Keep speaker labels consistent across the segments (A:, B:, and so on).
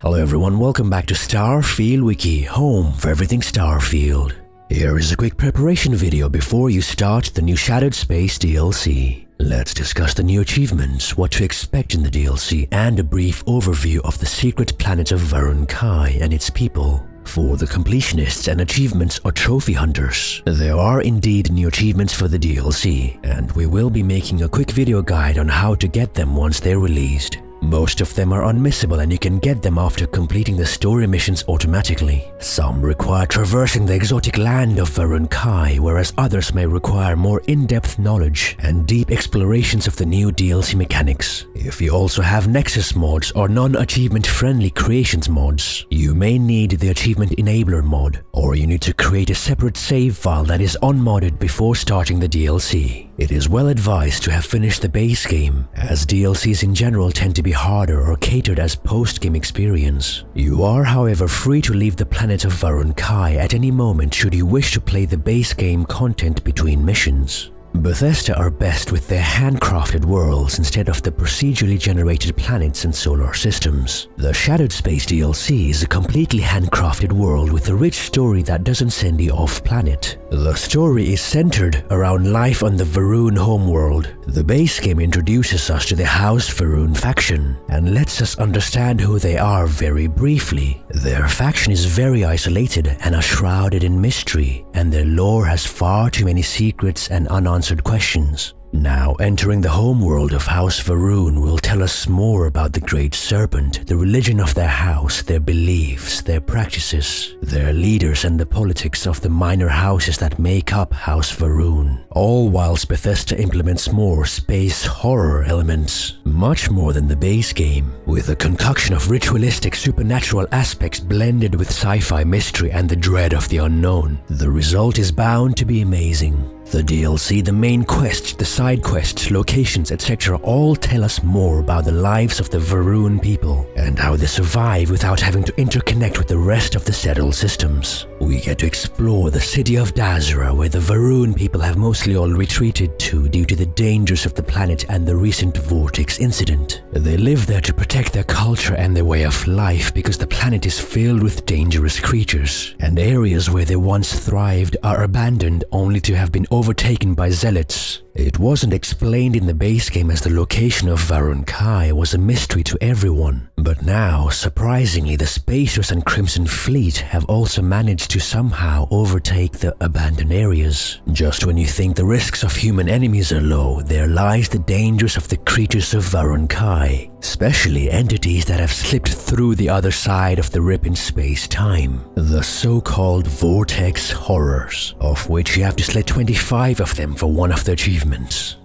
A: Hello everyone, welcome back to Starfield Wiki, home for everything Starfield. Here is a quick preparation video before you start the new Shattered Space DLC. Let's discuss the new achievements, what to expect in the DLC, and a brief overview of the secret planet of Var'uun and its people. For the completionists and achievements or trophy hunters, there are indeed new achievements for the DLC, and we will be making a quick video guide on how to get them once they're released. Most of them are unmissable and you can get them after completing the story missions automatically. Some require traversing the exotic land of Var'uun, whereas others may require more in-depth knowledge and deep explorations of the new DLC mechanics. If you also have Nexus mods or non-achievement friendly creations mods, you may need the Achievement Enabler mod, or you need to create a separate save file that is unmodded before starting the DLC. It is well advised to have finished the base game, as DLCs in general tend to be harder or catered as post-game experience. You are, however, free to leave the planet of Var'uun at any moment should you wish to play the base game content between missions. Bethesda are best with their handcrafted worlds instead of the procedurally generated planets and solar systems. The Shattered Space DLC is a completely handcrafted world with a rich story that doesn't send you off-planet. The story is centered around life on the Var'uun homeworld. The base game introduces us to the House Var'uun faction and lets us understand who they are very briefly. Their faction is very isolated and are shrouded in mystery, and their lore has far too many secrets and unanswered questions. Now, entering the homeworld of House Var'uun will tell us more about the Great Serpent, the religion of their house, their beliefs, their practices, their leaders, and the politics of the minor houses that make up House Var'uun. All whilst Bethesda implements more space horror elements, much more than the base game, with a concoction of ritualistic supernatural aspects blended with sci-fi mystery and the dread of the unknown. The result is bound to be amazing. The DLC, the main quests, the side quests, locations, etc. all tell us more about the lives of the Var'uun people and how they survive without having to interconnect with the rest of the settled systems. We get to explore the City of Dazra, where the Var'uun people have mostly all retreated to due to the dangers of the planet and the recent vortex incident. They live there to protect their culture and their way of life because the planet is filled with dangerous creatures, and areas where they once thrived are abandoned only to have been overtaken by zealots. It wasn't explained in the base game as the location of Var'uun was a mystery to everyone, but now, surprisingly, the Spacers and Crimson Fleet have also managed to somehow overtake the abandoned areas. Just when you think the risks of human enemies are low, there lies the dangers of the creatures of Var'uun, especially entities that have slipped through the other side of the rip in space-time, the so-called vortex horrors, of which you have to slay 25 of them for one of the achievements.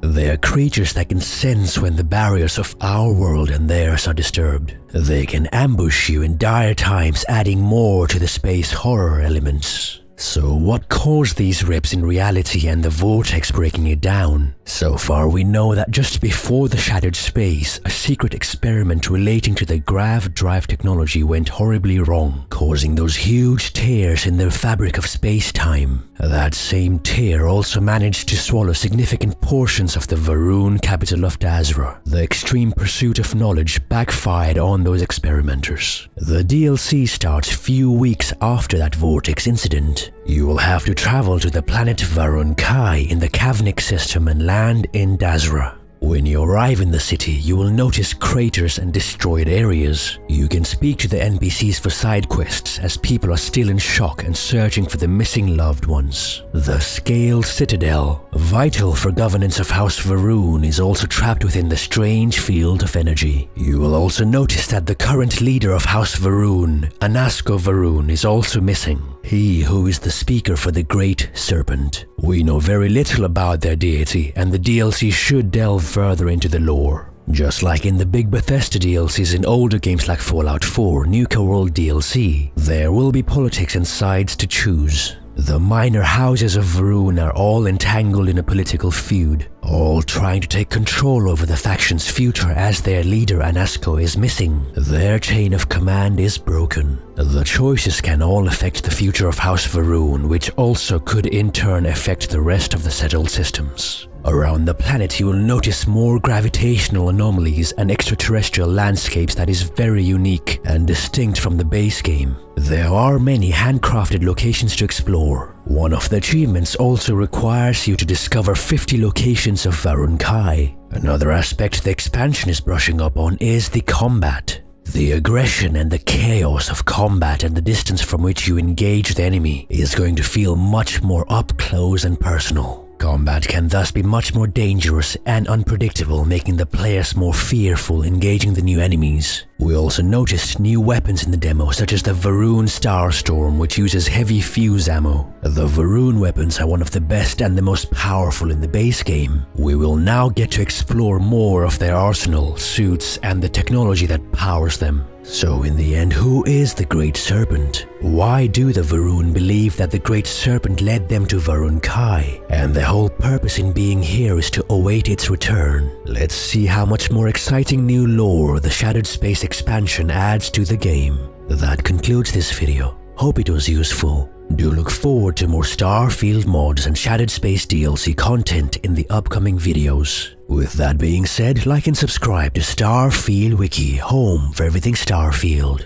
A: They are creatures that can sense when the barriers of our world and theirs are disturbed. They can ambush you in dire times, adding more to the space horror elements. So what caused these rips in reality and the vortex breaking it down? So far we know that just before the Shattered Space, a secret experiment relating to the grav drive technology went horribly wrong, causing those huge tears in the fabric of space-time. That same tear also managed to swallow significant portions of the Var'uun capital of Dazra. The extreme pursuit of knowledge backfired on those experimenters. The DLC starts few weeks after that vortex incident. You will have to travel to the planet Var'uun in the Cavnik system and land in Dazra. When you arrive in the city, you will notice craters and destroyed areas. You can speak to the NPCs for side quests as people are still in shock and searching for the missing loved ones. The Scaled Citadel, vital for governance of House Var'uun, is also trapped within the strange field of energy. You will also notice that the current leader of House Var'uun, Anasko Var'uun, is also missing. He who is the speaker for the Great Serpent. We know very little about their deity, and the DLC should delve further into the lore. Just like in the big Bethesda DLCs in older games like Fallout 4, Nuka World DLC, there will be politics and sides to choose. The minor houses of Var'uun are all entangled in a political feud. all trying to take control over the faction's future as their leader Anasco is missing. Their chain of command is broken. The choices can all affect the future of House Var'uun, which also could in turn affect the rest of the settled systems. Around the planet you will notice more gravitational anomalies and extraterrestrial landscapes that is very unique and distinct from the base game. There are many handcrafted locations to explore. One of the achievements also requires you to discover 50 locations of Var'uun Kai. Another aspect the expansion is brushing up on is the combat. The aggression and the chaos of combat and the distance from which you engage the enemy is going to feel much more up close and personal. Combat can thus be much more dangerous and unpredictable, making the players more fearful engaging the new enemies. We also noticed new weapons in the demo, such as the Var'uun Starstorm, which uses heavy fuse ammo. The Var'uun weapons are one of the best and the most powerful in the base game. We will now get to explore more of their arsenal, suits, and the technology that powers them. So in the end, who is the Great Serpent? Why do the Var'uun believe that the Great Serpent led them to Var'uun Kai? And the whole purpose in being here is to await its return. Let's see how much more exciting new lore the Shattered Space expansion adds to the game. That concludes this video. Hope it was useful. Do look forward to more Starfield mods and Shattered Space DLC content in the upcoming videos. With that being said, like and subscribe to Starfield Wiki, home for everything Starfield.